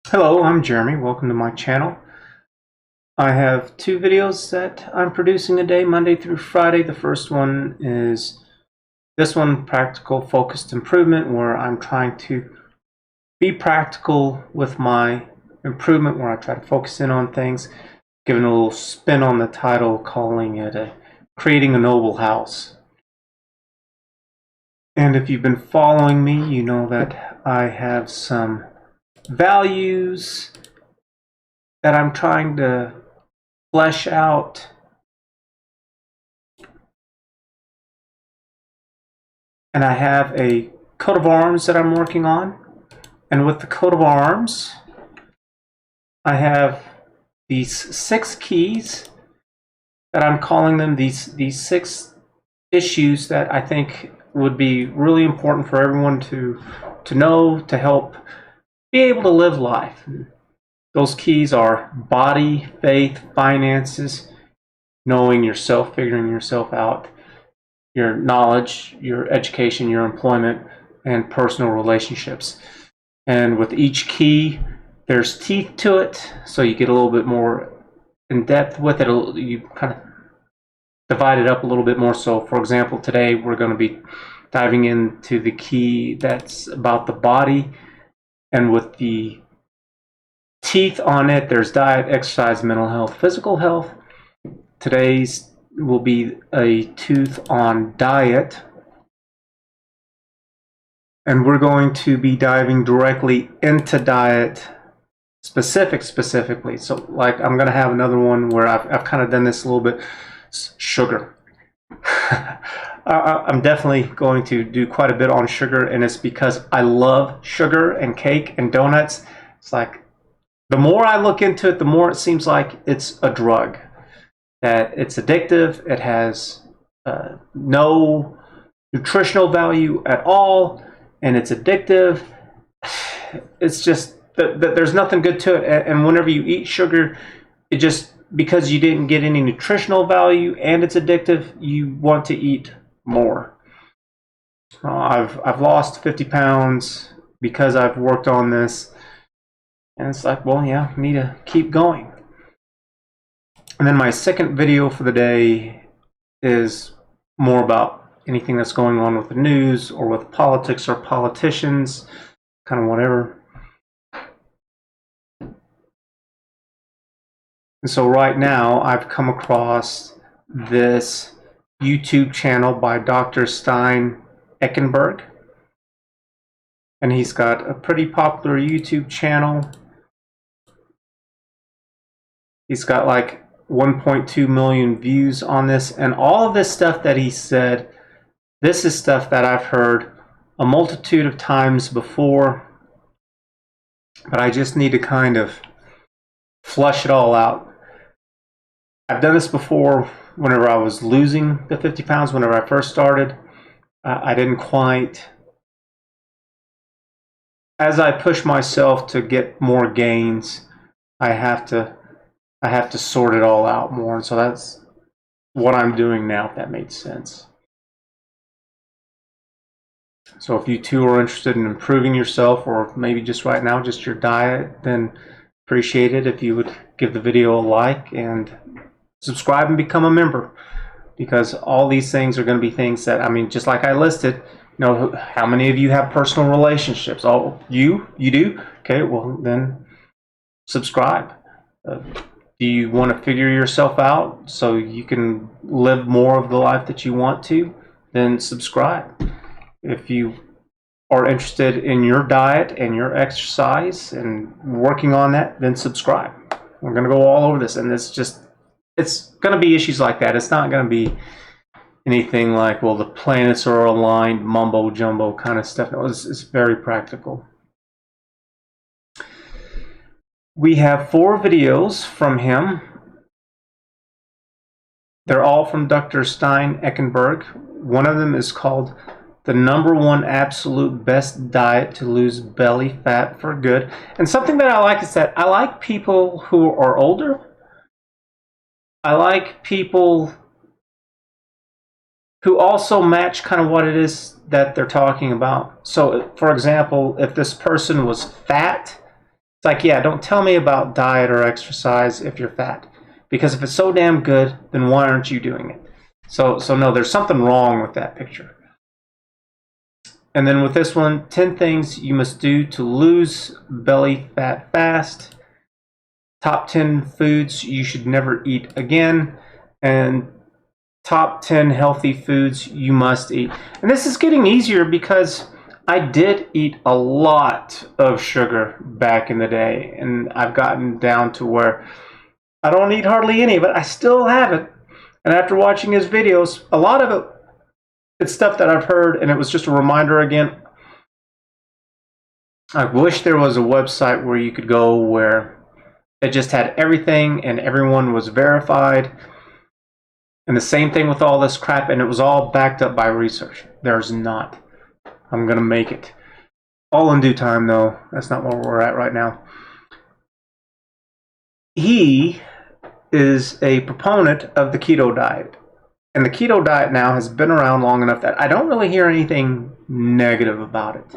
Hello, I'm Jeremy. Welcome to my channel. I have two videos that I'm producing a day, Monday through Friday. The first one is this one, Practical Focused Improvement, where I'm trying to be practical with my improvement, where I try to focus in on things, giving a little spin on the title, calling it Creating a Noble House. And if you've been following me, you know that I have some values that I'm trying to flesh out, and I have a coat of arms that I'm working on. And with the coat of arms, I have these 6 keys that I'm calling them, these 6 issues that I think would be really important for everyone to know, to help be able to live life. Those keys are body, faith, finances, knowing yourself, figuring yourself out, your knowledge, your education, your employment, and personal relationships. And with each key, there's teeth to it, so you get a little bit more in depth with it. You kind of divide it up a little bit more. So, for example, today we're going to be diving into the key that's about the body, and with the teeth on it, there's diet, exercise, mental health, physical health. Today's will be a tooth on diet, and we're going to be diving directly into diet specifically. So like I'm going to have another one where I've kind of done this a little bit. Sugar. I'm definitely going to do quite a bit on sugar, and it's because I love sugar and cake and donuts. It's like the more I look into it, the more it seems like it's a drug, that it's addictive. It has no nutritional value at all, and it's addictive. It's just that there's nothing good to it. And whenever you eat sugar, it just, because you didn't get any nutritional value and it's addictive, you want to eat more. I've lost 50 pounds because I've worked on this, and it's like, well, yeah, I need to keep going. And then my second video for the day is more about anything that's going on with the news or with politics or politicians, kind of whatever. And so right now I've come across this YouTube channel by Dr. Stein Eckenberg, and he's got a pretty popular YouTube channel. He's got like 1.2 million views on this, and all of this stuff that he said, this is stuff that I've heard a multitude of times before, but I just need to kind of flush it all out. I've done this before whenever I was losing the 50 pounds, whenever I first started. I didn't quite, as I push myself to get more gains, I have to sort it all out more. And so that's what I'm doing now, if that made sense. So if you too are interested in improving yourself, or maybe just right now, just your diet, then appreciate it if you would give the video a like and subscribe and become a member, because all these things are going to be things that, I mean, just like I listed, you know, how many of you have personal relationships? Oh, you do? Okay, well then subscribe. Do you want to figure yourself out so you can live more of the life that you want to? Then subscribe. If you are interested in your diet and your exercise and working on that, then subscribe. We're going to go all over this, and it's going to be issues like that. It's not going to be anything like, well, the planets are aligned, mumbo jumbo kind of stuff. No, it's very practical. We have 4 videos from him. They're all from Dr. Stein Eckenberg. One of them is called The #1 Absolute Best Diet to Lose Belly Fat for Good. And something that I like is that I like people who are older. I like people who also match kind of what it is that they're talking about. So, for example, if this person was fat It's like, yeah, don't tell me about diet or exercise if you're fat. Because if it's so damn good, then why aren't you doing it? So no, there's something wrong with that picture. And then with this one, 10 things you must do to lose belly fat fast. Top 10 foods you should never eat again. And top 10 healthy foods you must eat. And this is getting easier because I did eat a lot of sugar back in the day. And I've gotten down to where I don't eat hardly any of it. I still have it. And after watching his videos, a lot of it, it's stuff that I've heard, and it was just a reminder again. I wish there was a website where you could go where it just had everything and everyone was verified. And the same thing with all this crap, and it was all backed up by research. There's not. I'm going to make it. All in due time, though. That's not where we're at right now. He is a proponent of the keto diet. And the keto diet now has been around long enough that I don't really hear anything negative about it.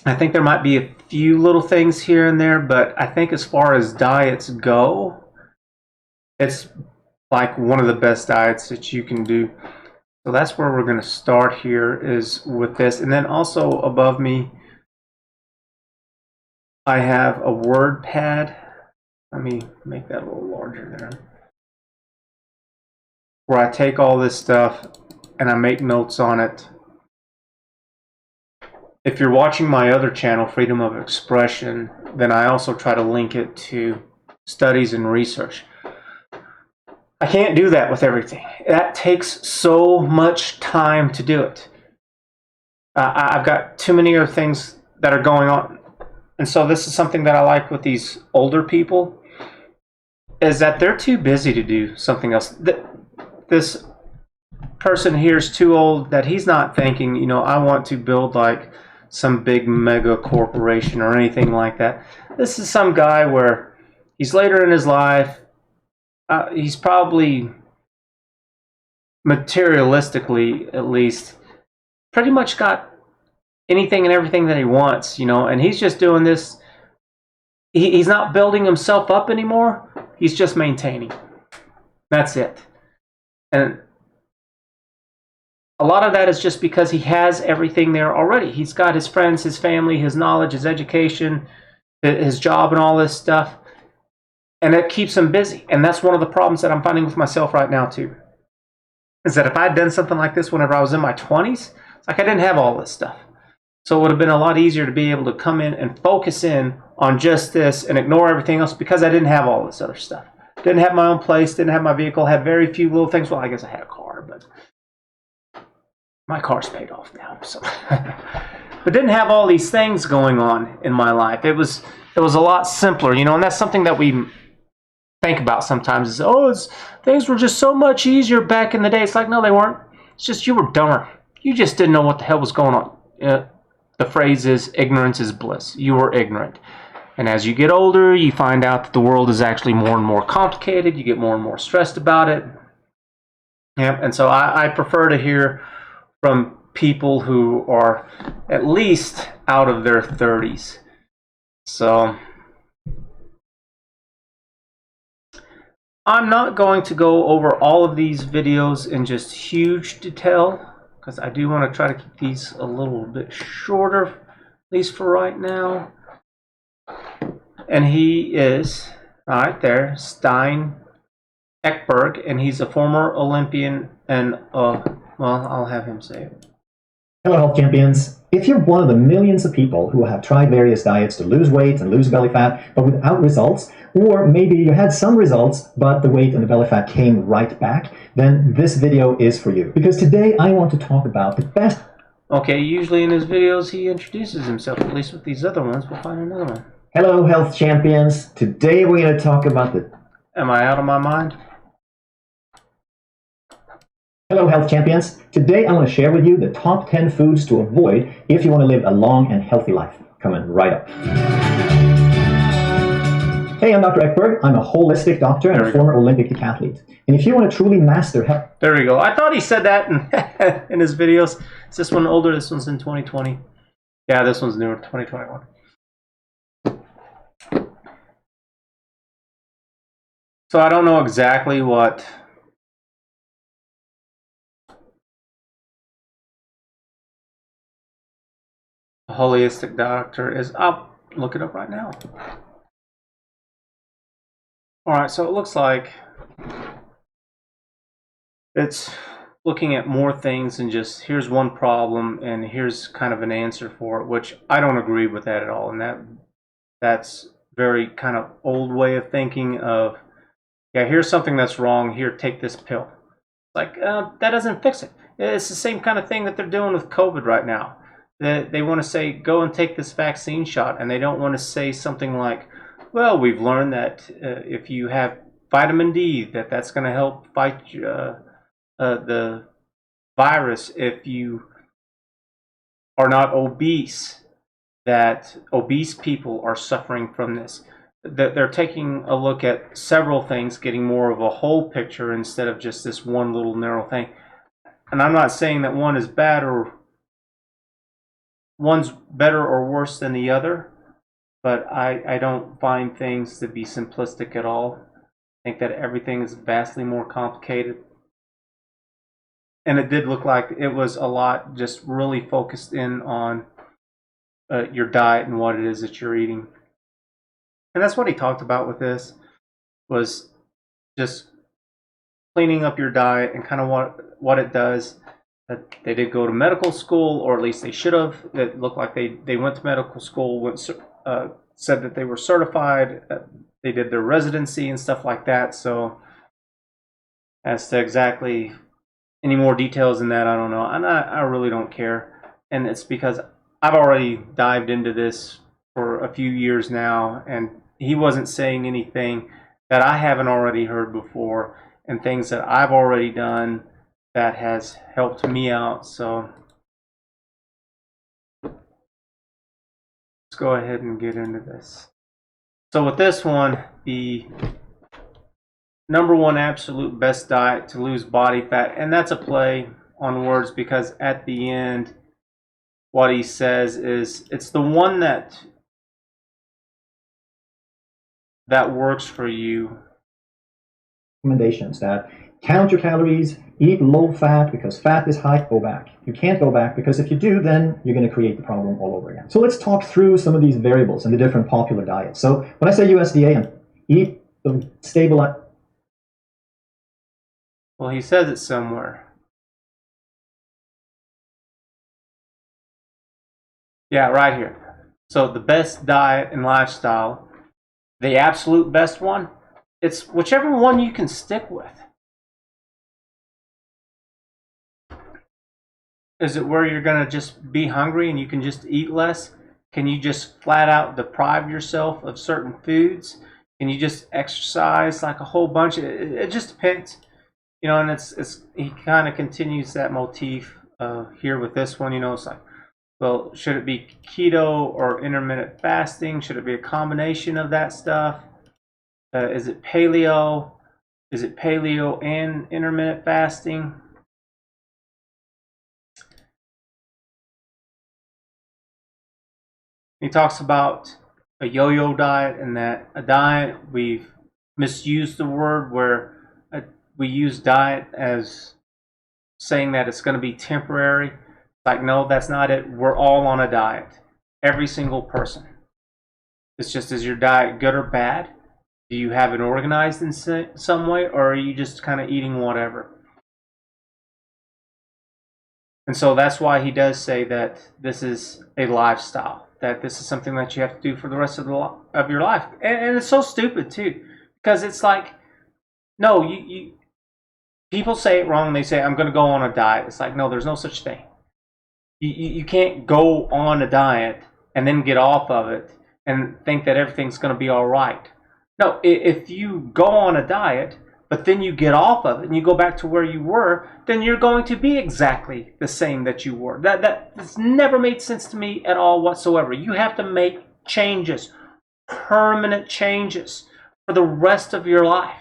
I think there might be a few little things here and there, but I think as far as diets go, it's like one of the best diets that you can do. So that's where we're going to start here, is with this. And then also above me, I have a word pad. Let me make that a little larger there. Where I take all this stuff and I make notes on it. If you're watching my other channel, Freedom of Expression, then I also try to link it to studies and research. I can't do that with everything. That takes so much time to do it. I've got too many other things that are going on. And so this is something that I like with these older people, is that they're too busy to do something else. This person here is too old that he's not thinking, you know, I want to build like some big mega corporation or anything like that. This is some guy where he's later in his life. He's probably, materialistically at least, pretty much got anything and everything that he wants, you know, and he's just doing this. He's not building himself up anymore. He's just maintaining. That's it. And a lot of that is just because he has everything there already. He's got his friends, his family, his knowledge, his education, his job, and all this stuff. And it keeps him busy. And that's one of the problems that I'm finding with myself right now, too. Is that if I had done something like this whenever I was in my 20s, it's like I didn't have all this stuff. So it would have been a lot easier to be able to come in and focus in on just this and ignore everything else because I didn't have all this other stuff. Didn't have my own place, didn't have my vehicle, had very few little things. Well, I guess I had a car, but my car's paid off now. So, but didn't have all these things going on in my life. It was a lot simpler, you know, and that's something that we think about sometimes is, things were just so much easier back in the day. It's like, no, they weren't. It's just you were dumber. You just didn't know what the hell was going on. The phrase is, ignorance is bliss. You were ignorant. And as you get older, you find out that the world is actually more and more complicated. You get more and more stressed about it. Yeah, and so I prefer to hear from people who are at least out of their 30s. So I'm not going to go over all of these videos in just huge detail, because I do want to try to keep these a little bit shorter, at least for right now. And he is, right there, Stein Ekberg, and he's a former Olympian, and, well, I'll have him say it. Hello, health champions. If you're one of the millions of people who have tried various diets to lose weight and lose belly fat, but without results, or maybe you had some results, but the weight and the belly fat came right back, then this video is for you. Because today I want to talk about the best... Okay, usually in his videos he introduces himself, at least with these other ones. We'll find another one. Hello, health champions. Today we're going to talk about the... Am I out of my mind? Hello, health champions. Today I want to share with you the top 10 foods to avoid if you want to live a long and healthy life. Coming right up. Hey, I'm Dr. Ekberg. I'm a holistic doctor and a former Olympic decathlete. And if you want to truly master health... There we go. I thought he said that in his videos. Is this one older? This one's in 2020. Yeah, this one's newer, 2021. So I don't know exactly what a holistic doctor is. I'll look it up right now. All right, so it looks like it's looking at more things than just here's one problem and here's kind of an answer for it, which I don't agree with that at all. And that's very kind of old way of thinking of, yeah, here's something that's wrong, here, take this pill. Like, that doesn't fix it. It's the same kind of thing that they're doing with COVID right now. They want to say, go and take this vaccine shot, and they don't want to say something like, well, we've learned that if you have vitamin D, that's going to help fight the virus. If you are not obese, that obese people are suffering from this. That they're taking a look at several things, getting more of a whole picture instead of just this one little narrow thing. And I'm not saying that one is bad or one's better or worse than the other, but I don't find things to be simplistic at all. I think that everything is vastly more complicated. And it did look like it was a lot just really focused in on your diet and what it is that you're eating. And that's what he talked about with this, was just cleaning up your diet and kind of what it does. They did go to medical school, or at least they should have. It looked like they went to medical school, said that they were certified. They did their residency and stuff like that. So as to exactly any more details than that, I don't know. And I really don't care. And it's because I've already dived into this for a few years now, and he wasn't saying anything that I haven't already heard before, and things that I've already done that has helped me out. So let's go ahead and get into this. So with this one, the number one absolute best diet to lose body fat, and that's a play on words, because at the end what he says is it's the one that works for you. Recommendations that count your calories, eat low fat, because fat is high, go back. You can't go back, because if you do, then you're going to create the problem all over again. So let's talk through some of these variables and the different popular diets. So when I say USDA and eat the stable... Well, he says it somewhere. Yeah, right here. So the best diet and lifestyle, the absolute best one, it's whichever one you can stick with. Is it where you're going to just be hungry and you can just eat less? Can you just flat out deprive yourself of certain foods? Can you just exercise like a whole bunch? It just depends. You know, and it's he kind of continues that motif here with this one. You know, it's like, well, should it be keto or intermittent fasting? Should it be a combination of that stuff? Is it paleo? Is it paleo and intermittent fasting? He talks about a yo-yo diet, and that a diet, we've misused the word where we use diet as saying that it's going to be temporary. Like, no, that's not it. We're all on a diet. Every single person. It's just, is your diet good or bad? Do you have it organized in some way, or are you just kind of eating whatever? And so that's why he does say that this is a lifestyle, that this is something that you have to do for the rest of your life. And it's so stupid too, because it's like, no, you people say it wrong. They say, I'm going to go on a diet. It's like, no, there's no such thing. You can't go on a diet and then get off of it and think that everything's going to be all right. No, if you go on a diet, but then you get off of it and you go back to where you were, then you're going to be exactly the same that you were. That's never made sense to me at all whatsoever. You have to make changes, permanent changes for the rest of your life.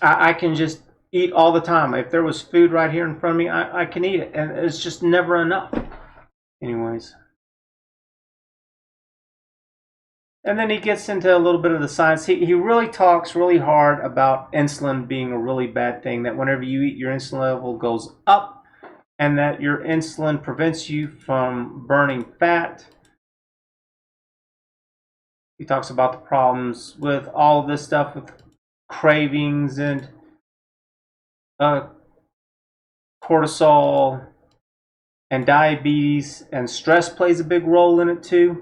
I can just eat all the time. If there was food right here in front of me, I can eat it, and it's just never enough. Anyways. And then he gets into a little bit of the science. He really talks really hard about insulin being a really bad thing, that whenever you eat, your insulin level goes up, and that your insulin prevents you from burning fat. He talks about the problems with all of this stuff, with cravings and cortisol and diabetes, and stress plays a big role in it too.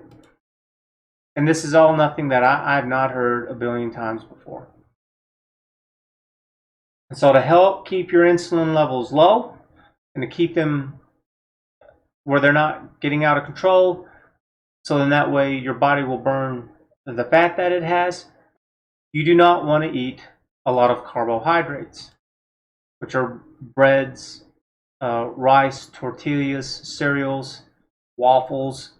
And this is all nothing that I've not heard a billion times before. And so to help keep your insulin levels low and to keep them where they're not getting out of control, so then that way your body will burn the fat that it has, you do not want to eat a lot of carbohydrates, which are breads, rice, tortillas, cereals, waffles.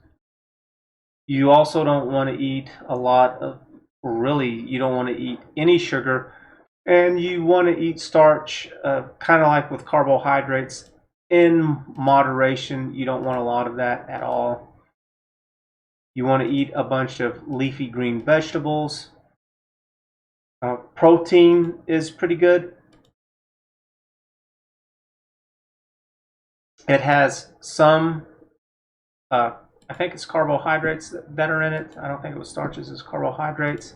You also don't want to eat a lot of, really, you don't want to eat any sugar, and you want to eat starch, kind of like with carbohydrates, in moderation. You don't want a lot of that at all. You want to eat a bunch of leafy green vegetables. Protein is pretty good. It has some I think it's carbohydrates that are in it. I don't think it was starches, it's carbohydrates.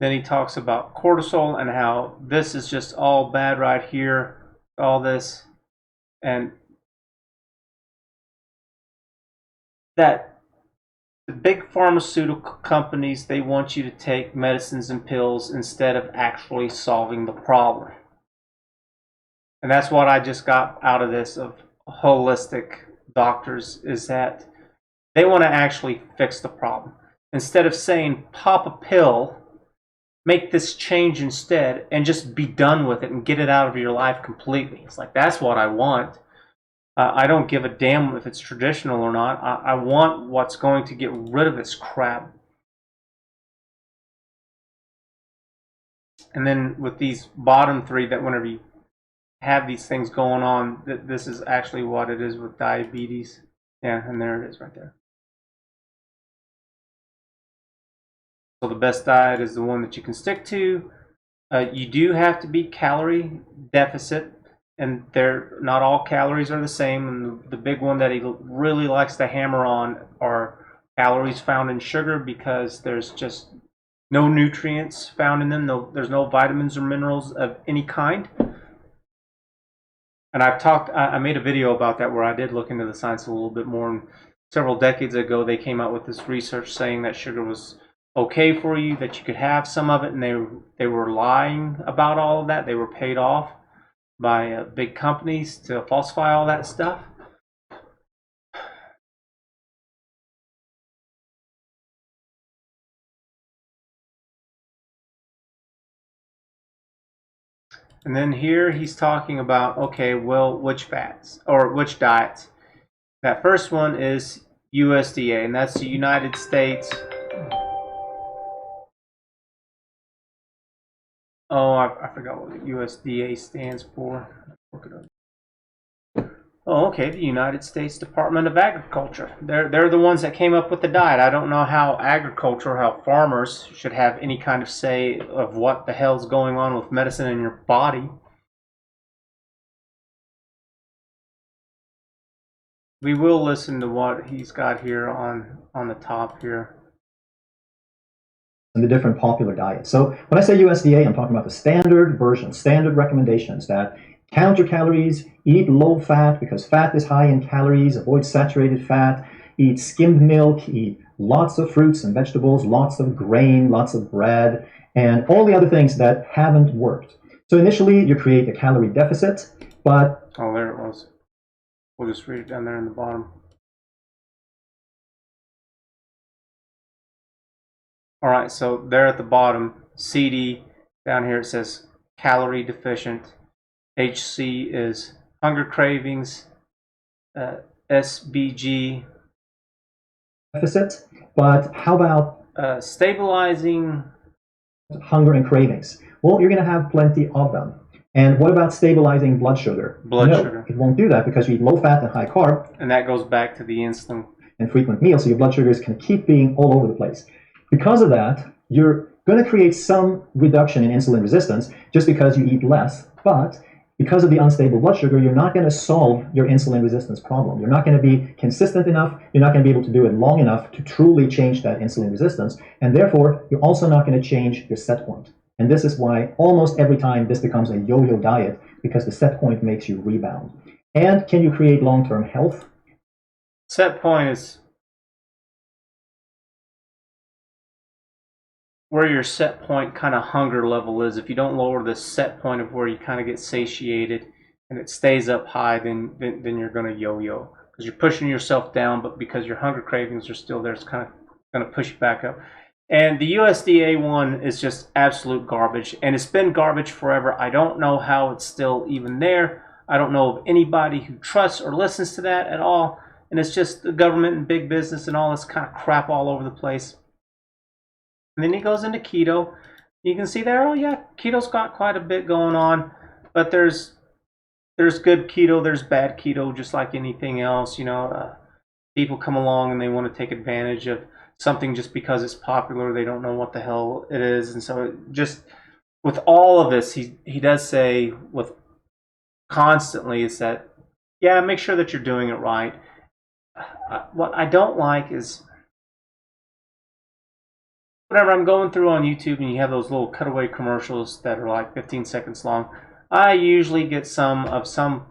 Then he talks about cortisol and how this is just all bad right here, all this, and that the big pharmaceutical companies, they want you to take medicines and pills instead of actually solving the problem. And that's what I just got out of this of holistic doctors, is that they want to actually fix the problem. Instead of saying, pop a pill, make this change instead, and just be done with it and get it out of your life completely. It's like, that's what I want. I don't give a damn if it's traditional or not. I want what's going to get rid of this crap. And then with these bottom three, that whenever you have these things going on, this is actually what it is with diabetes. Yeah, and there it is right there. So the best diet is the one that you can stick to. You do have to be calorie deficit, and not all calories are the same. And the big one that he really likes to hammer on are calories found in sugar, because there's just no nutrients found in them. There's no vitamins or minerals of any kind. And I made a video about that where I did look into the science a little bit more. And several decades ago, they came out with this research saying that sugar was okay for you, that you could have some of it, and they were lying about all of that. They were paid off by big companies to falsify all that stuff. And then here he's talking about, okay, well, which fats or which diets. That first one is USDA, and that's the United States. Oh, I forgot what USDA stands for. Look it up. Oh, okay, the United States Department of Agriculture. They're the ones that came up with the diet. I don't know how agriculture, how farmers should have any kind of say of what the hell's going on with medicine in your body. We will listen to what he's got here on the top here. And the different popular diets. So when I say USDA, I'm talking about the standard version, standard recommendations that count your calories, eat low fat because fat is high in calories, avoid saturated fat, eat skimmed milk, eat lots of fruits and vegetables, lots of grain, lots of bread, and all the other things that haven't worked. So initially you create a calorie deficit, but... Oh, there it was. We'll just read it down there in the bottom. All right, so there at the bottom, CD, down here it says calorie deficient. HC is hunger cravings. SBG. Deficit, but how about stabilizing hunger and cravings? Well, you're going to have plenty of them. And what about stabilizing blood sugar? Blood No, sugar. it won't do that because you eat low fat and high carb. And that goes back to the insulin. And frequent meals, so your blood sugars can keep being all over the place. Because of that, you're going to create some reduction in insulin resistance just because you eat less, but because of the unstable blood sugar, you're not going to solve your insulin resistance problem. You're not going to be consistent enough. You're not going to be able to do it long enough to truly change that insulin resistance. And therefore, you're also not going to change your set point. And this is why almost every time this becomes a yo-yo diet, because the set point makes you rebound. And can you create long-term health? Set point is where your set point kind of hunger level is. If you don't lower the set point of where you kind of get satiated and it stays up high, then you're going to yo-yo because you're pushing yourself down, but because your hunger cravings are still there, it's kind of going to push you back up. And the USDA one is just absolute garbage, and it's been garbage forever. I don't know how it's still even there. I don't know of anybody who trusts or listens to that at all. And it's just the government and big business and all this kind of crap all over the place. And then he goes into keto. You can see there, oh yeah, keto's got quite a bit going on, but there's good keto, there's bad keto, just like anything else. You know, people come along and they want to take advantage of something just because it's popular. They don't know what the hell it is, and so just with all of this, he does say with constantly is that, yeah, make sure that you're doing it right. What I don't like is whenever I'm going through on YouTube and you have those little cutaway commercials that are like 15 seconds long, I usually get some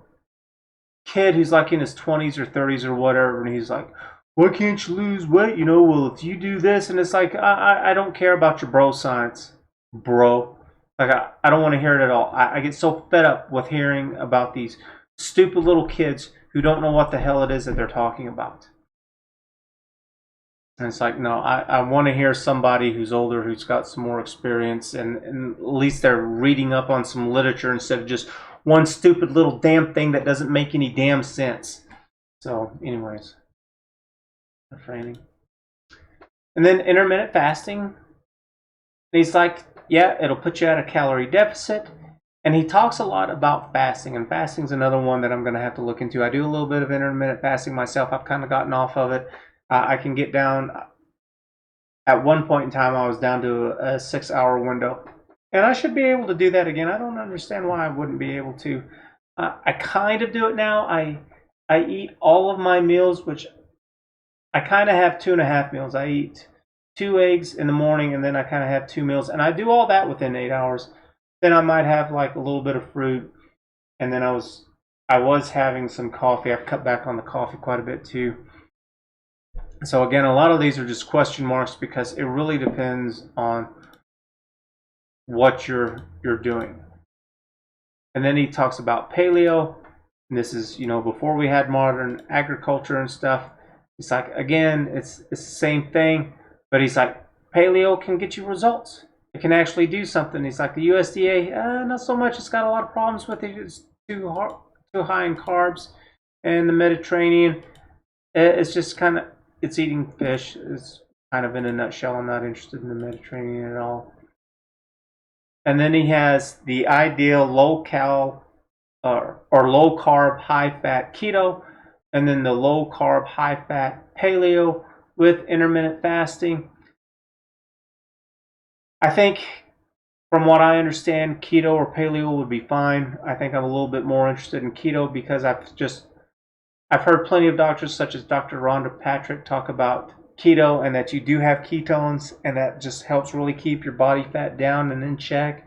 kid who's like in his 20s or 30s or whatever, and he's like, why can't you lose weight? You know, well, if you do this, and it's like, I don't care about your bro science, bro. Like, I don't want to hear it at all. I get so fed up with hearing about these stupid little kids who don't know what the hell it is that they're talking about. And it's like, no, I want to hear somebody who's older, who's got some more experience, and at least they're reading up on some literature instead of just one stupid little damn thing that doesn't make any damn sense. So, anyways, framing. And then intermittent fasting. And he's like, yeah, it'll put you at a calorie deficit. And he talks a lot about fasting, and fasting's another one that I'm going to have to look into. I do a little bit of intermittent fasting myself. I've kind of gotten off of it. I can get down, at one point in time, I was down to a 6-hour window. And I should be able to do that again. I don't understand why I wouldn't be able to. I kind of do it now. I eat all of my meals, which I kind of have 2.5 meals. I eat 2 eggs in the morning, and then I kind of have 2 meals. And I do all that within 8 hours. Then I might have like a little bit of fruit. And then I was having some coffee. I've cut back on the coffee quite a bit too. So again, a lot of these are just question marks because it really depends on what you're doing. And then he talks about paleo, and this is, you know, before we had modern agriculture and stuff. It's like, again, it's the same thing, but he's like, paleo can get you results. It can actually do something. He's like, the USDA, not so much. It's got a lot of problems with it. It's too high in carbs. And the Mediterranean, it's just kind of, it's eating fish. It's kind of in a nutshell. I'm not interested in the Mediterranean at all. And then he has the ideal low-cal or low-carb, high-fat keto, and then the low-carb, high-fat paleo with intermittent fasting. I think, from what I understand, keto or paleo would be fine. I think I'm a little bit more interested in keto because I've heard plenty of doctors such as Dr. Rhonda Patrick talk about keto and that you do have ketones and that just helps really keep your body fat down and in check.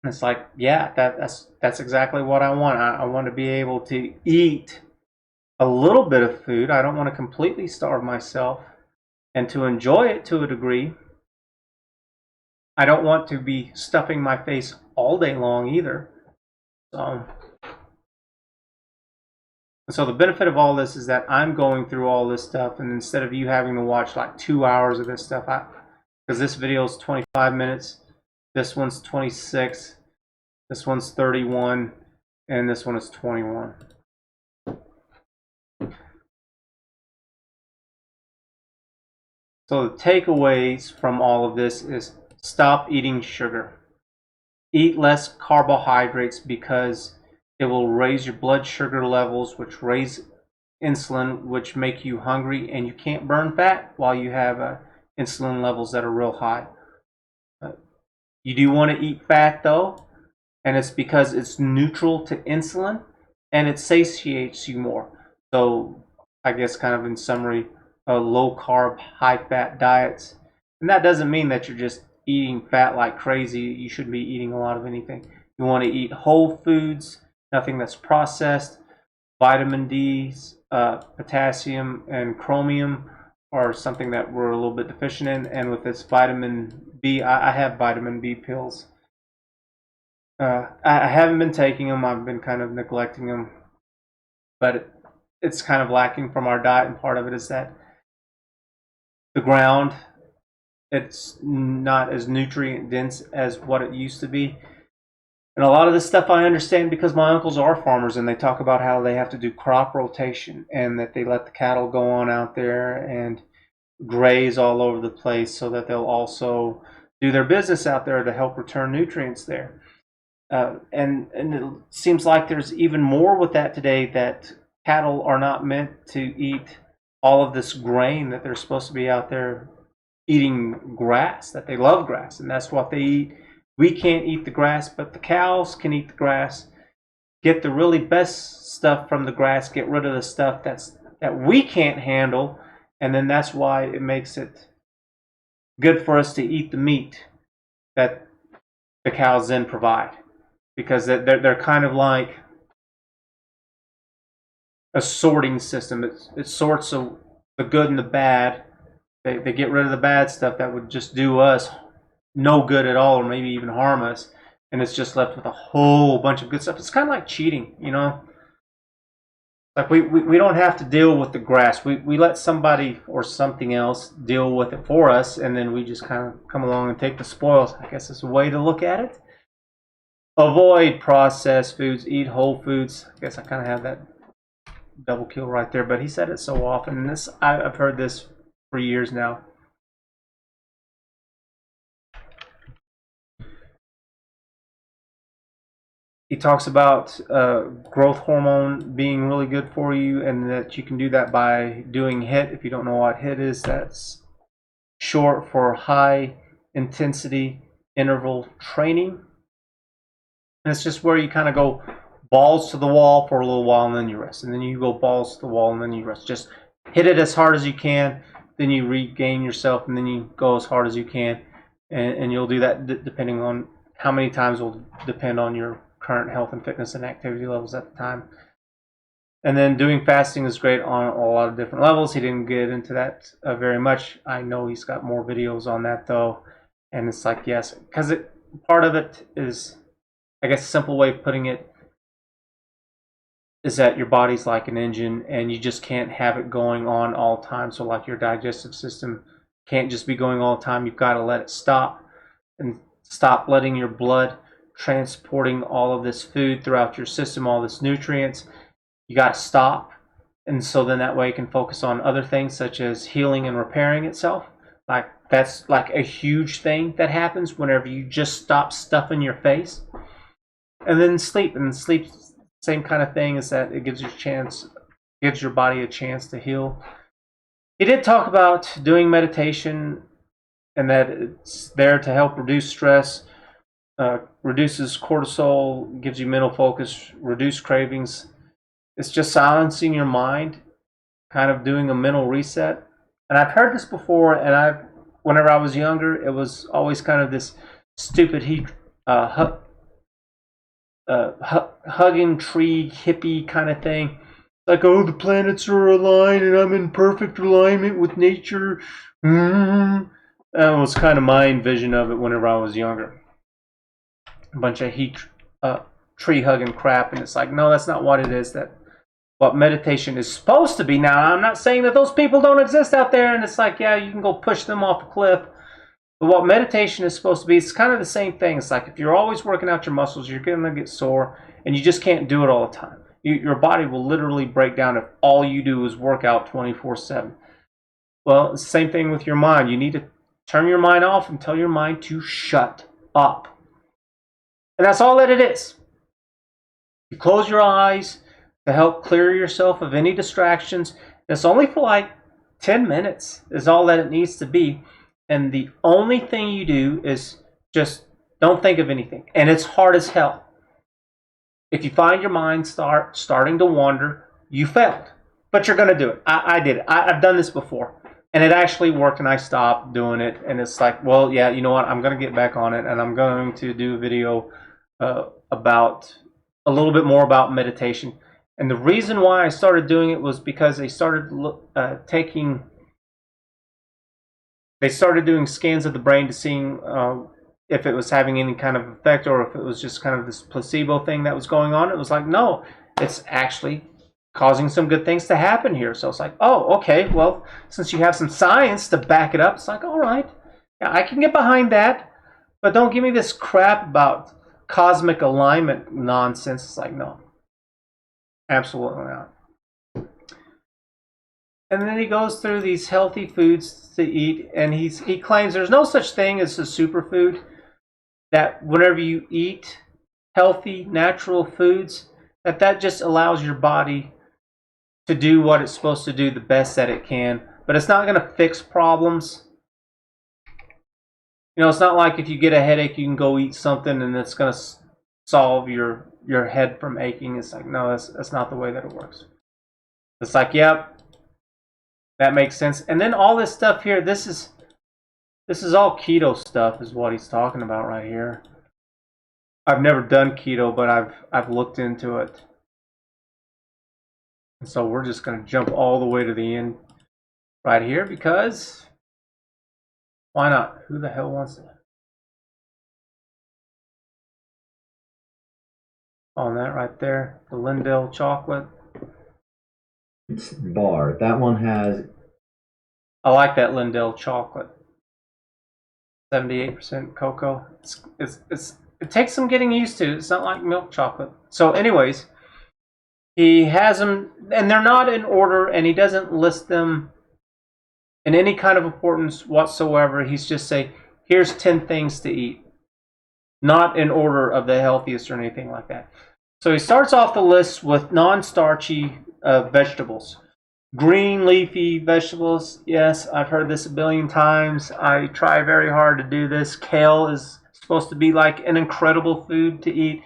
And it's like, yeah, that's exactly what I want. I want to be able to eat a little bit of food. I don't want to completely starve myself and to enjoy it to a degree. I don't want to be stuffing my face all day long either. So the benefit of all this is that I'm going through all this stuff, and instead of you having to watch like 2 hours of this stuff, because this video is 25 minutes, this one's 26, this one's 31, and this one is 21. So the takeaways from all of this is stop eating sugar. Eat less carbohydrates because it will raise your blood sugar levels, which raise insulin, which make you hungry, and you can't burn fat while you have insulin levels that are real high. You do want to eat fat though, and it's because it's neutral to insulin and it satiates you more. So I guess kind of in summary, low carb, high fat diets. And that doesn't mean that you're just eating fat like crazy. You shouldn't be eating a lot of anything. You want to eat whole foods, nothing that's processed. Vitamin D, potassium, and chromium are something that we're a little bit deficient in. And with this vitamin B, I have vitamin B pills. I haven't been taking them. I've been kind of neglecting them, but it's kind of lacking from our diet. And part of it is that the ground, it's not as nutrient dense as what it used to be. And a lot of this stuff I understand because my uncles are farmers, and they talk about how they have to do crop rotation and that they let the cattle go on out there and graze all over the place so that they'll also do their business out there to help return nutrients there. And it seems like there's even more with that today, that cattle are not meant to eat all of this grain, that they're supposed to be out there eating grass, that they love grass, and that's what they eat. We can't eat the grass, but the cows can eat the grass. Get the really best stuff from the grass, get rid of the stuff that we can't handle, and then that's why it makes it good for us to eat the meat that the cows then provide. Because they're kind of like a sorting system. It sorts the good and the bad. They get rid of the bad stuff that would just do us no good at all, or maybe even harm us, and it's just left with a whole bunch of good stuff. It's kind of like cheating, you know? Like we don't have to deal with the grass. We let somebody or something else deal with it for us, and then we just kind of come along and take the spoils. I guess it's a way to look at it. Avoid processed foods, eat whole foods. I guess I kind of have that double kill right there, but he said it so often, and this I've heard this for years now. He talks about growth hormone being really good for you, and that you can do that by doing HIIT. If you don't know what HIIT is, that's short for high intensity interval training. And it's just where you kind of go balls to the wall for a little while, and then you rest. And then you go balls to the wall, and then you rest. Just hit it as hard as you can, then you regain yourself, and then you go as hard as you can. And you'll do that depending on how many times will depend on your current health and fitness and activity levels at the time. And then doing fasting is great on a lot of different levels. He didn't get into that very much. I know he's got more videos on that though. And it's like, yes, because part of it is, I guess a simple way of putting it is that your body's like an engine, and you just can't have it going on all the time. So like your digestive system can't just be going all the time. You've got to let it stop, and stop letting your blood transporting all of this food throughout your system, all this nutrients. You got to stop. And so then that way you can focus on other things such as healing and repairing itself. Like that's like a huge thing that happens whenever you just stop stuffing your face. And then sleep. And sleep, same kind of thing, is that it gives your body a chance to heal. He did talk about doing meditation, and that it's there to help reduce stress, reduces cortisol, gives you mental focus, reduce cravings. It's just silencing your mind, kind of doing a mental reset. And I've heard this before, and whenever I was younger, it was always kind of this stupid hugging tree hippie kind of thing. Like, oh, the planets are aligned and I'm in perfect alignment with nature. That was kind of my vision of it whenever I was younger. A bunch of tree hugging crap, and it's like, no, that's not what it is. That what meditation is supposed to be. Now, I'm not saying that those people don't exist out there, and it's like, yeah, you can go push them off a cliff. But what meditation is supposed to be, it's kind of the same thing. It's like if you're always working out your muscles, you're going to get sore, and you just can't do it all the time. Your body will literally break down if all you do is work out 24/7. Well, it's the same thing with your mind. You need to turn your mind off and tell your mind to shut up. And that's all that it is. You close your eyes to help clear yourself of any distractions. It's only for like 10 minutes is all that it needs to be. And the only thing you do is just don't think of anything. And it's hard as hell. If you find your mind starting to wander, you failed. But you're going to do it. I did it. I've done this before. And it actually worked, and I stopped doing it. And it's like, well, yeah, you know what? I'm going to get back on it, and I'm going to do a video about a little bit more about meditation. And the reason why I started doing it was because they started doing scans of the brain to seeing if it was having any kind of effect or if it was just kind of this placebo thing that was going on. It was like, no, it's actually causing some good things to happen here. So it's like, oh, okay, well, since you have some science to back it up, it's like, all right, yeah, I can get behind that, but don't give me this crap about cosmic alignment nonsense. It's like, no, absolutely not. And then he goes through these healthy foods to eat, and he claims there's no such thing as a superfood, that whenever you eat healthy, natural foods, that just allows your body to do what it's supposed to do the best that it can. But it's not going to fix problems. You know, it's not like if you get a headache, you can go eat something and it's going to solve your head from aching. It's like, no, that's not the way that it works. It's like, yep, that makes sense. And then all this stuff here, this is all keto stuff is what he's talking about right here. I've never done keto, but I've looked into it. And so we're just going to jump all the way to the end right here because why not? Who the hell wants to? On that right there, the Lindell chocolate. It's bar. That one has. I like that Lindell chocolate. 78% cocoa. It takes some getting used to. It's not like milk chocolate. So, anyways, he has them, and they're not in order, and he doesn't list them in any kind of importance whatsoever. He's just saying, here's 10 things to eat. Not in order of the healthiest or anything like that. So he starts off the list with non-starchy vegetables. Green leafy vegetables. Yes, I've heard this a billion times. I try very hard to do this. Kale is supposed to be like an incredible food to eat.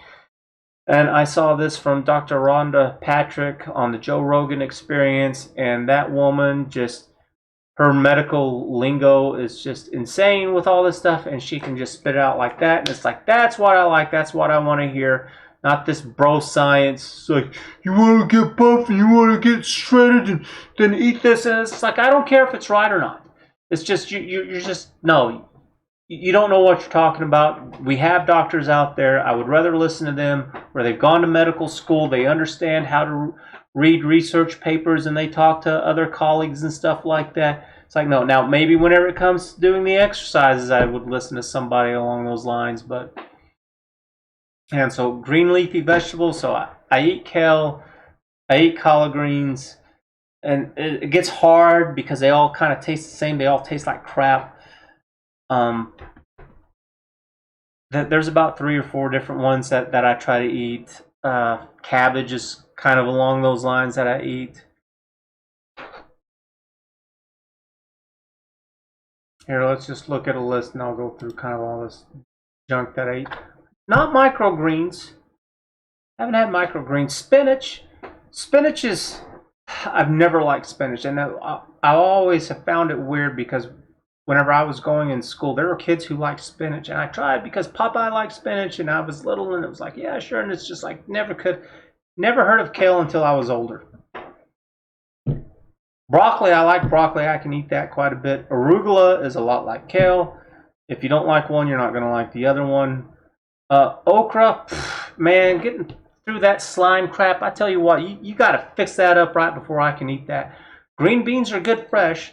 And I saw this from Dr. Rhonda Patrick on the Joe Rogan Experience, and that woman just, her medical lingo is just insane with all this stuff, and she can just spit it out like that, and it's like, that's what I like, that's what I want to hear, not this bro science. It's like, you want to get buff and you want to get shredded and then eat this, and it's like, I don't care if it's right or not. It's just, you're just, no, you don't know what you're talking about. We have doctors out there. I would rather listen to them where they've gone to medical school. They understand how to read research papers and they talk to other colleagues and stuff like that. It's like, no. Now, maybe whenever it comes to doing the exercises, I would listen to somebody along those lines. But, and so green leafy vegetables. So I eat kale. I eat collard greens. And it gets hard because they all kind of taste the same. They all taste like crap. There's about 3 or 4 different ones that I try to eat. Cabbage is kind of along those lines that I eat. Here, let's just look at a list and I'll go through kind of all this junk that I eat. Not microgreens. I haven't had microgreens. Spinach. Spinach is, I've never liked spinach, and I always have found it weird because whenever I was going in school, there were kids who liked spinach, and I tried because Popeye liked spinach, and I was little, and it was like, yeah, sure, and it's just like, never heard of kale until I was older. Broccoli, I like broccoli, I can eat that quite a bit. Arugula is a lot like kale. If you don't like one, you're not going to like the other one. Okra, man, getting through that slime crap, I tell you what, you got to fix that up right before I can eat that. Green beans are good fresh.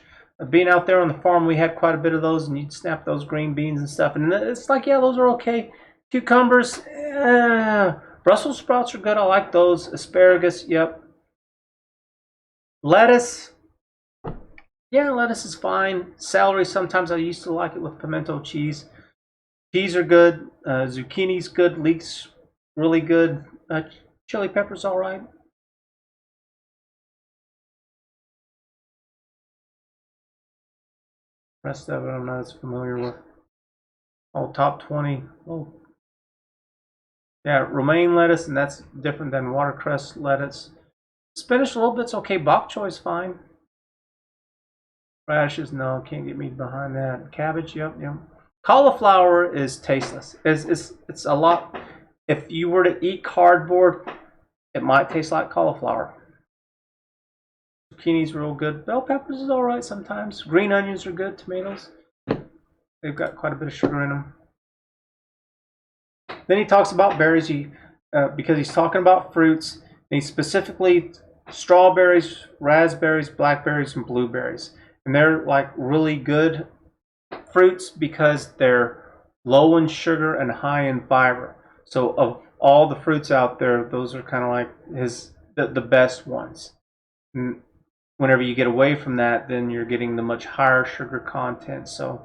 Being out there on the farm, we had quite a bit of those, and you'd snap those green beans and stuff, and it's like, yeah, those are okay. Cucumbers, Brussels sprouts are good, I like those. Asparagus, yep. Lettuce, Yeah, lettuce is fine. Celery, sometimes I used to like it with pimento cheese. Peas are good. Zucchini's good. Leeks, really good. Chili pepper's all right. Rest of it I'm not as familiar with. Oh, top 20. Oh, yeah, romaine lettuce, and that's different than watercress lettuce. Spinach a little bit's okay. Bok choy's fine. Radishes, no, can't get me behind that. Cabbage, yep, yep. Cauliflower is tasteless. It's a lot. If you were to eat cardboard, it might taste like cauliflower. Zucchini's real good. Bell peppers is all right sometimes. Green onions are good. Tomatoes, they've got quite a bit of sugar in them. Then he talks about berries. Because he's talking about fruits, and he specifically strawberries, raspberries, blackberries, and blueberries, and they're like really good fruits because they're low in sugar and high in fiber. So of all the fruits out there, those are kind of like the best ones. And whenever you get away from that, then you're getting the much higher sugar content. So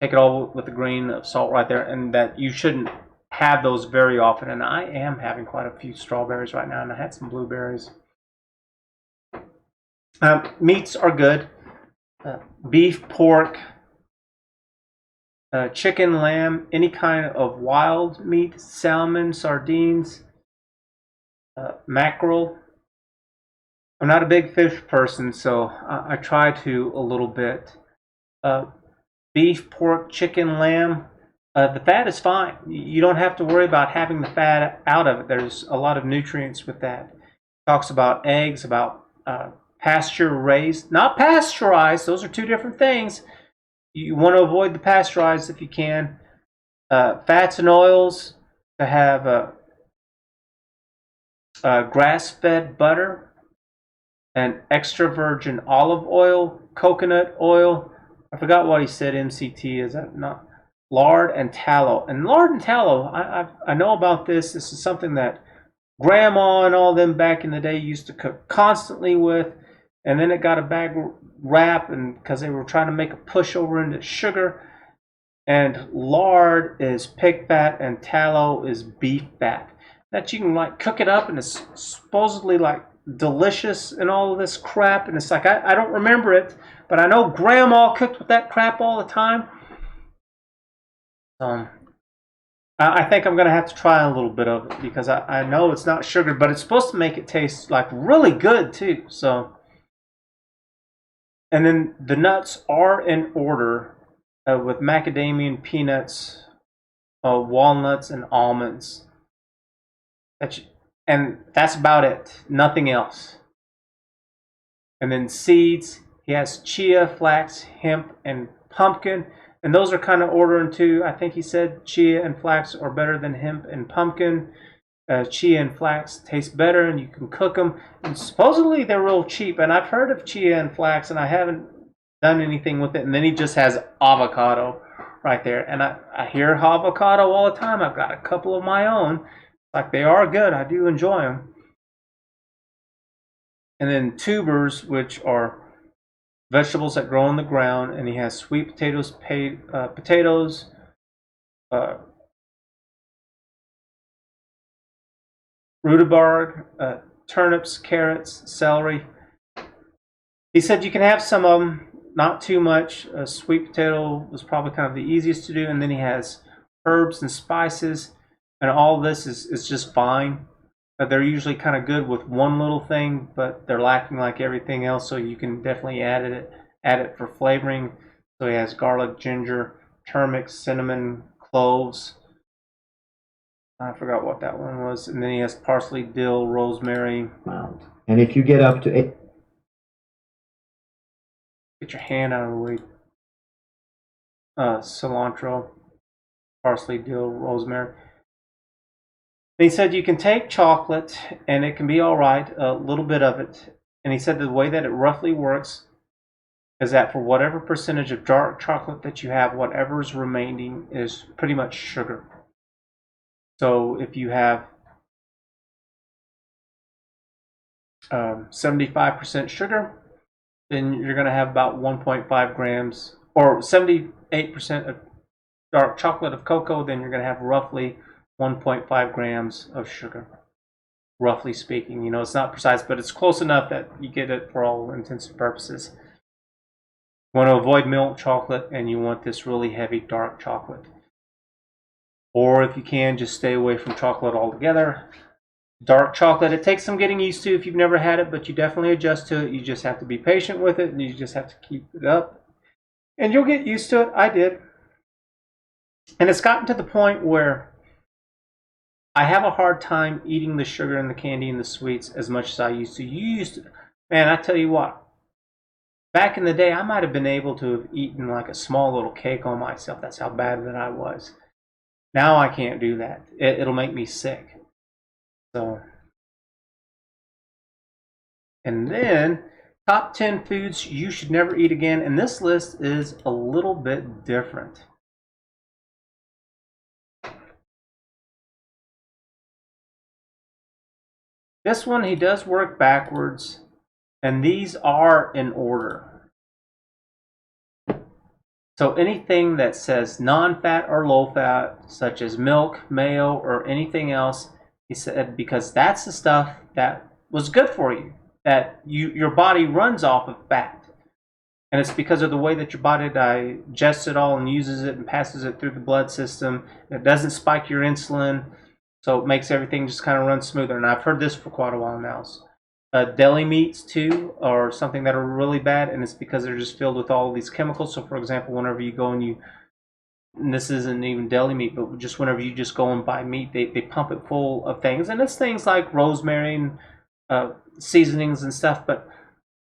take it all with a grain of salt right there, and that you shouldn't have those very often. And I am having quite a few strawberries right now, and I had some blueberries. Meats are good. Beef, pork, chicken, lamb, any kind of wild meat, salmon, sardines, mackerel. I'm not a big fish person, so I try to a little bit. Beef, pork, chicken, lamb. The fat is fine. You don't have to worry about having the fat out of it. There's a lot of nutrients with that. Talks about eggs, about pasture raised, not pasteurized. Those are two different things. You want to avoid the pasteurized if you can. Fats and oils to have grass-fed butter and extra virgin olive oil, coconut oil. I forgot what he said. MCT is that not lard and tallow? And lard and tallow, I know about this. This is something that grandma and all them back in the day used to cook constantly with, and then it got a bad rap, and because they were trying to make a push over into sugar. And lard is pig fat, and tallow is beef fat. That you can like cook it up, and it's supposedly like delicious and all of this crap. And it's like I don't remember it, but I know grandma cooked with that crap all the time. I think I'm gonna have to try a little bit of it because I know it's not sugar, but it's supposed to make it taste like really good too. So, and then the nuts are in order with macadamia peanuts, walnuts, and almonds. And that's about it. Nothing else. And then seeds. He has chia, flax, hemp, and pumpkin. And those are kind of ordering too. I think he said chia and flax are better than hemp and pumpkin. Chia and flax taste better, and you can cook them. And supposedly they're real cheap. And I've heard of chia and flax, and I haven't done anything with it. And then he just has avocado right there. And I hear avocado all the time. I've got a couple of my own. Like they are good. I do enjoy them. And then tubers, which are vegetables that grow on the ground. And he has sweet potatoes, potatoes, rhubarb, turnips, carrots, celery. He said you can have some of them, not too much. Sweet potato was probably kind of the easiest to do. And then he has herbs and spices. And all this is just fine. They're usually kind of good with one little thing, but they're lacking like everything else. So you can definitely add it for flavoring. So he has garlic, ginger, turmeric, cinnamon, cloves. I forgot what that one was. And then he has parsley, dill, rosemary. Wow. And if you get up to it, get your hand out of the way. Cilantro, parsley, dill, rosemary. He said you can take chocolate and it can be all right, a little bit of it. And he said the way that it roughly works is that for whatever percentage of dark chocolate that you have, whatever is remaining is pretty much sugar. So if you have 75% sugar, then you're going to have about 1.5 grams, or 78% of dark chocolate of cocoa, then you're going to have roughly 1.5 grams of sugar, roughly speaking. You know, it's not precise, but it's close enough that you get it for all intents and purposes. You want to avoid milk chocolate, and you want this really heavy dark chocolate. Or if you can, just stay away from chocolate altogether. Dark chocolate, it takes some getting used to if you've never had it, but you definitely adjust to it. You just have to be patient with it, and you just have to keep it up. And you'll get used to it. I did. And it's gotten to the point where I have a hard time eating the sugar and the candy and the sweets as much as I used to. Man, I tell you what, back in the day, I might have been able to have eaten like a small little cake on myself. That's how bad that I was. Now I can't do that. It'll make me sick. So, and then top 10 foods you should never eat again. And this list is a little bit different. This one, he does work backwards, and these are in order. So anything that says non-fat or low-fat, such as milk, mayo, or anything else, he said, because that's the stuff that was good for you, that your body runs off of fat. And it's because of the way that your body digests it all and uses it and passes it through the blood system. It doesn't spike your insulin. So it makes everything just kind of run smoother. And I've heard this for quite a while now. Deli Meats, too, are something that are really bad. And it's because they're just filled with all of these chemicals. So, for example, whenever you go and this isn't even deli meat, but just whenever you just go and buy meat, they pump it full of things. And it's things like rosemary and seasonings and stuff. But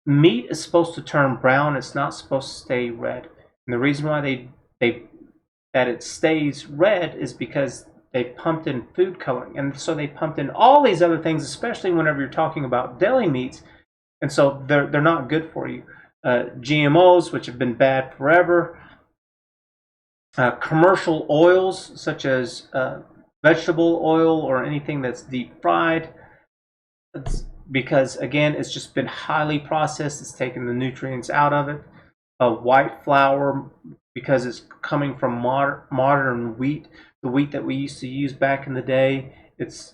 meat is supposed to turn brown. It's not supposed to stay red. And the reason why that it stays red is because they pumped in food coloring, and so they pumped in all these other things, especially whenever you're talking about deli meats, and so they're not good for you. GMOs, which have been bad forever, commercial oils such as vegetable oil or anything that's deep fried, because again, it's just been highly processed. It's taken the nutrients out of it. White flour, because it's coming from modern wheat. The wheat that we used to use back in the day, it's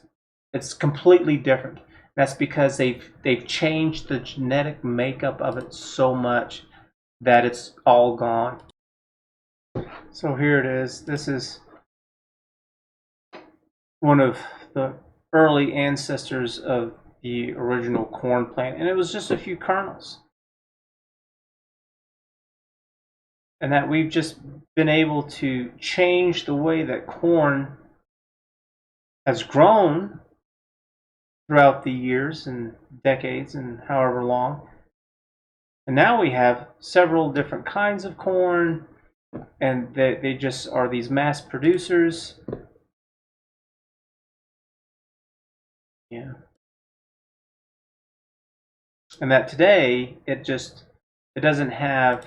completely different. That's because they've changed the genetic makeup of it so much that it's all gone. So here it is. This is one of the early ancestors of the original corn plant, and it was just a few kernels. And that we've just been able to change the way that corn has grown throughout the years and decades and however long. And now we have several different kinds of corn, and they just are these mass producers. Yeah. And that today, it doesn't have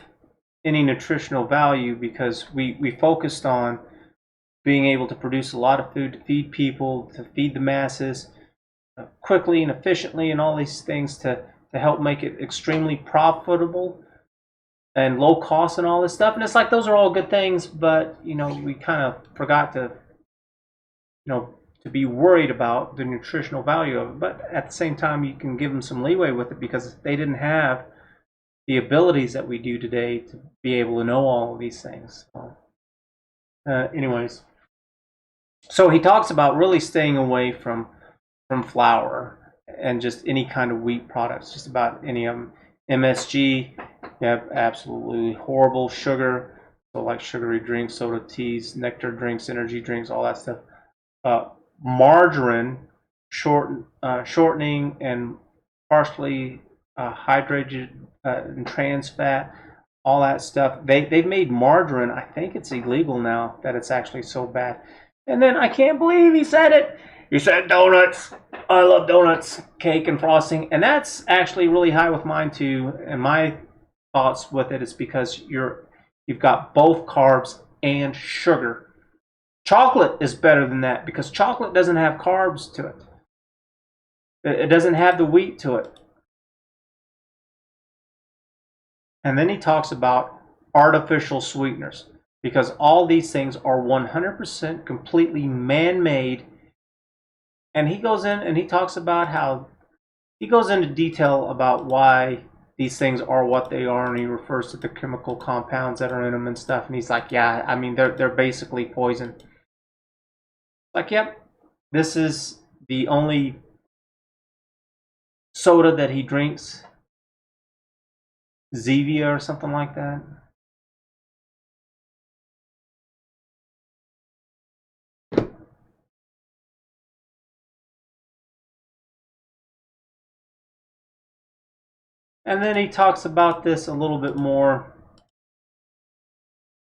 any nutritional value because we focused on being able to produce a lot of food to feed people, to feed the masses quickly and efficiently, and all these things to help make it extremely profitable and low cost and all this stuff. And it's like those are all good things, but we kind of forgot to to be worried about the nutritional value of it. But at the same time, you can give them some leeway with it because they didn't have the abilities that we do today to be able to know all of these things. So, anyways, so he talks about really staying away from flour and just any kind of wheat products, just about any of them. MSG, you have absolutely horrible sugar, so like sugary drinks, soda, teas, nectar drinks, energy drinks, all that stuff. Margarine, shortening and partially hydrated and trans fat, all that stuff. They've made margarine, I think it's illegal now, that it's actually so bad. And then I can't believe he said it. He said donuts. I love donuts, cake and frosting, and that's actually really high with mine too. And my thoughts with it is because you've got both carbs and sugar. Chocolate is better than that because chocolate doesn't have carbs to it. It doesn't have the wheat to it. And then he talks about artificial sweeteners, because all these things are 100% completely man-made. And he goes in and he talks about how he goes into detail about why these things are what they are, and he refers to the chemical compounds that are in them and stuff. And he's like, yeah, I mean, they're basically poison. Like, yep, this is the only soda that he drinks, Zevia or something like that. And then he talks about this a little bit more,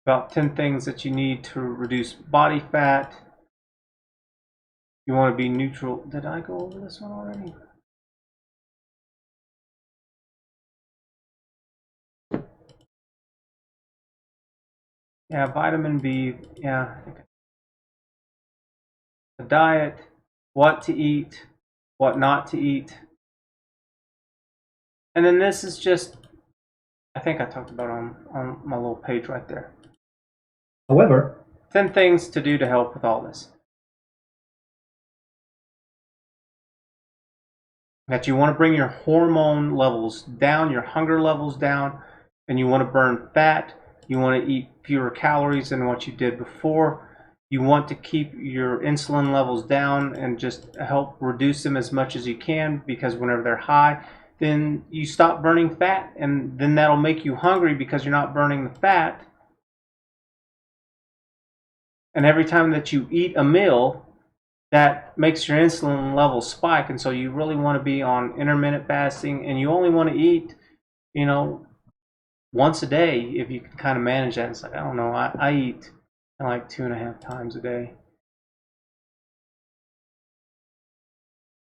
about 10 things that you need to reduce body fat. You want to be neutral. Did I go over this one already? Yeah, vitamin B. Yeah. The diet, what to eat, what not to eat. And then this is just, I think I talked about on my little page right there. However, 10 things to do to help with all this. That you want to bring your hormone levels down, your hunger levels down, and you want to burn fat. You want to eat fewer calories than what you did before. You want to keep your insulin levels down and just help reduce them as much as you can, because whenever they're high, then you stop burning fat, and then that'll make you hungry because you're not burning the fat. And every time that you eat a meal, that makes your insulin levels spike. And so you really want to be on intermittent fasting, and you only want to eat, you know, once a day if you can kind of manage that. It's like, I don't know, I eat like 2.5 times a day.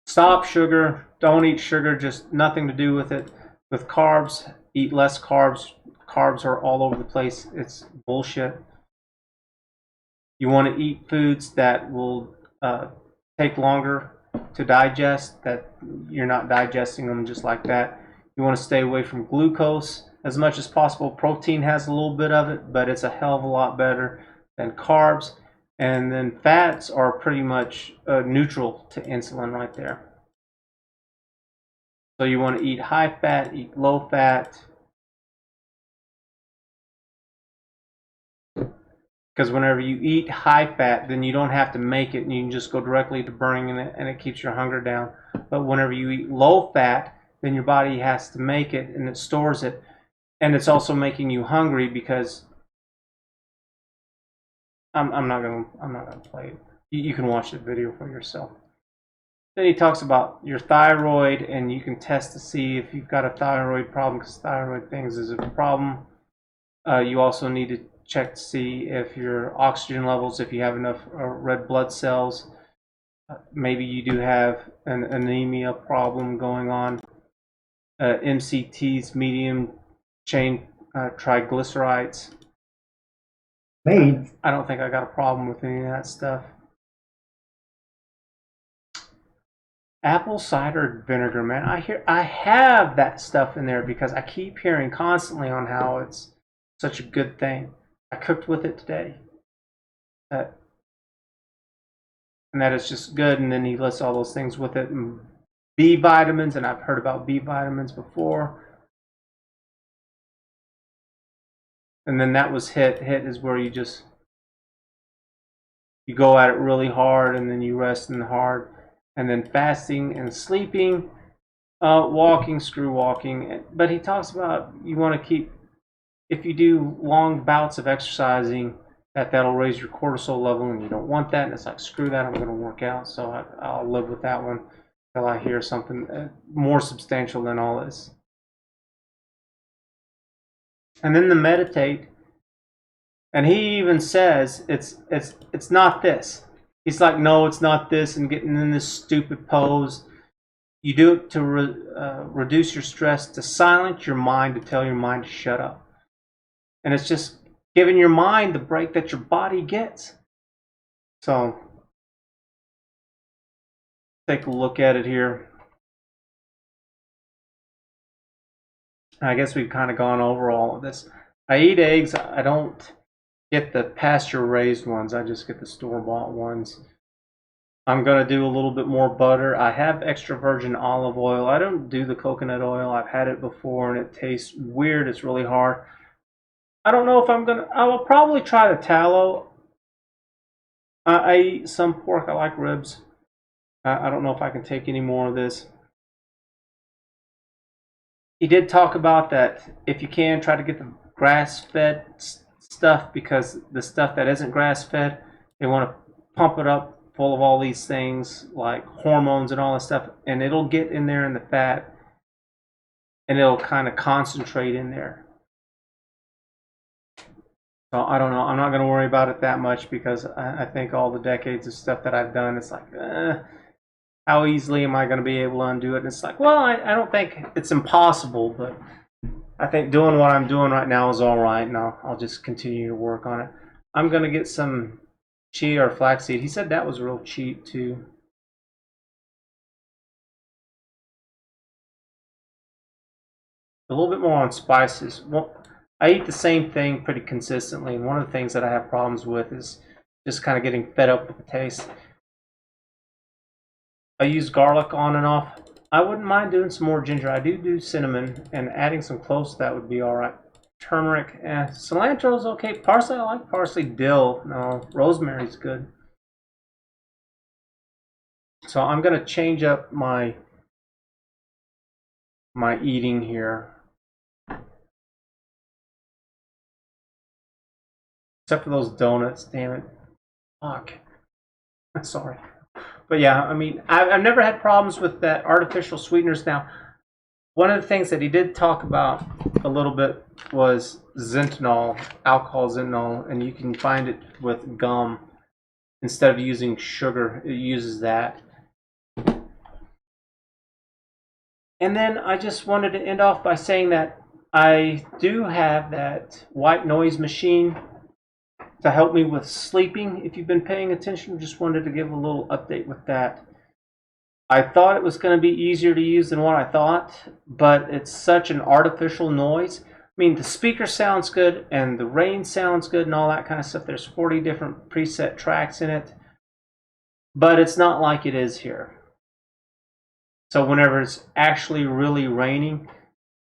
Stop sugar. Don't eat sugar. Just nothing to do with it. With carbs, eat less carbs. Carbs are all over the place. It's bullshit. You want to eat foods that will take longer to digest, that you're not digesting them just like that. You want to stay away from glucose as much as possible. Protein has a little bit of it, but it's a hell of a lot better than carbs. And then fats are pretty much neutral to insulin right there. So you want to eat high fat, eat low fat. Because whenever you eat high fat, then you don't have to make it, and you can just go directly to burning it, and it keeps your hunger down. But whenever you eat low fat, then your body has to make it, and it stores it. And it's also making you hungry, because I'm not gonna play it. You can watch the video for yourself. Then he talks about your thyroid, and you can test to see if you've got a thyroid problem, because thyroid things is a problem. You also need to check to see if your oxygen levels, if you have enough red blood cells. Maybe you do have an anemia problem going on. MCTs, medium chain triglycerides. made I don't think I got a problem with any of that stuff. Apple cider vinegar, man. I have that stuff in there because I keep hearing constantly on how it's such a good thing. I cooked with it today. And that is just good. And then he lists all those things with it. And B vitamins, and I've heard about B vitamins before. And then that was hit. Hit is where you go at it really hard, and then you rest in hard. And then fasting and sleeping, walking, screw walking. But he talks about you want to keep, if you do long bouts of exercising, that'll raise your cortisol level, and you don't want that. And it's like, screw that, I'm going to work out. So I'll live with that one until I hear something more substantial than all this. And then the meditate, and he even says it's not this. He's like, no, it's not this, and getting in this stupid pose. You do it to reduce your stress, to silence your mind, to tell your mind to shut up. And it's just giving your mind the break that your body gets. So take a look at it here. I guess we've kind of gone over all of this. I eat eggs. I don't get the pasture-raised ones. I just get the store-bought ones. I'm going to do a little bit more butter. I have extra virgin olive oil. I don't do the coconut oil. I've had it before, and it tastes weird. It's really hard. I don't know if I'm going to... I will probably try the tallow. I eat some pork. I like ribs. I don't know if I can take any more of this. He did talk about that if you can, try to get the grass-fed stuff, because the stuff that isn't grass-fed, they want to pump it up full of all these things like hormones and all this stuff, and it'll get in there in the fat, and it'll kind of concentrate in there. So I don't know. I'm not going to worry about it that much, because I think all the decades of stuff that I've done, it's like, how easily am I going to be able to undo it? And it's like, well, I don't think it's impossible, but I think doing what I'm doing right now is all right, and I'll just continue to work on it. I'm going to get some chia or flaxseed. He said that was real cheap too. A little bit more on spices. Well, I eat the same thing pretty consistently, and one of the things that I have problems with is just kind of getting fed up with the taste. I use garlic on and off. I wouldn't mind doing some more ginger. I do cinnamon, and adding some cloves to that would be all right. Turmeric, cilantro's okay. Parsley, I like parsley. Dill, no. Rosemary's good. So I'm gonna change up my eating here. Except for those donuts, damn it. Fuck. Sorry. But yeah, I mean, I've never had problems with that artificial sweeteners. Now, one of the things that he did talk about a little bit was zentanol, alcohol zentanol, and you can find it with gum. Instead of using sugar, it uses that. And then I just wanted to end off by saying that I do have that white noise machine to help me with sleeping. If you've been paying attention, just wanted to give a little update with that. I thought it was going to be easier to use than what I thought, but it's such an artificial noise. I mean, the speaker sounds good, and the rain sounds good, and all that kind of stuff. There's 40 different preset tracks in it, but it's not like it is here. So whenever it's actually really raining,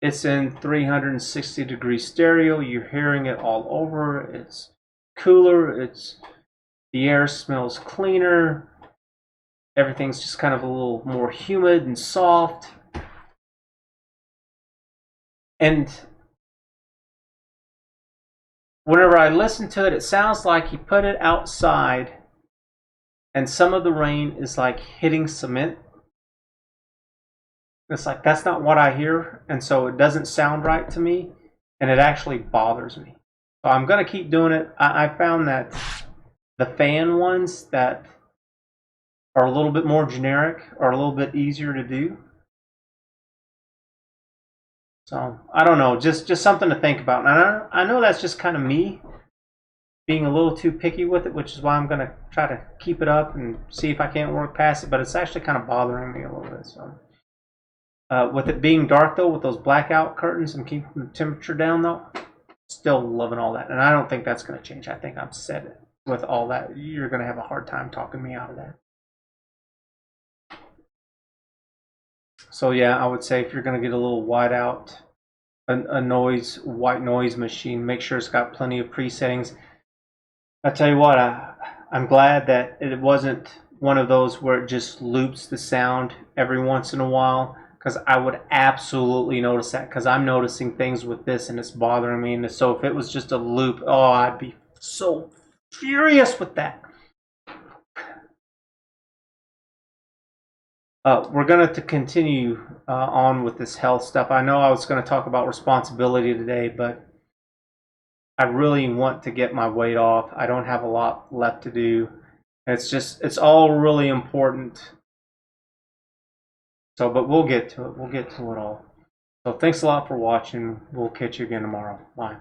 it's in 360-degree stereo. You're hearing it all over. It's cooler. The air smells cleaner. Everything's just kind of a little more humid and soft. And whenever I listen to it, it sounds like he put it outside, and some of the rain is like hitting cement. It's like, that's not what I hear, and so it doesn't sound right to me, and it actually bothers me. So I'm going to keep doing it. I found that the fan ones that are a little bit more generic are a little bit easier to do. So I don't know, just something to think about. And I know that's just kind of me being a little too picky with it, which is why I'm going to try to keep it up and see if I can't work past it, but it's actually kind of bothering me a little bit. So with it being dark though, with those blackout curtains and keeping the temperature down though, still loving all that. And I don't think that's going to change. I think I'm set with all that. You're going to have a hard time talking me out of that. So yeah, I would say if you're going to get a little whiteout, a white noise machine, make sure it's got plenty of presettings. I tell you what, I'm glad that it wasn't one of those where it just loops the sound every once in a while, because I would absolutely notice that, because I'm noticing things with this and it's bothering me. And so if it was just a loop, oh, I'd be so furious with that. We're going to continue on with this health stuff. I know I was going to talk about responsibility today, but I really want to get my weight off. I don't have a lot left to do. It's all really important. So, but we'll get to it. We'll get to it all. So thanks a lot for watching. We'll catch you again tomorrow. Bye.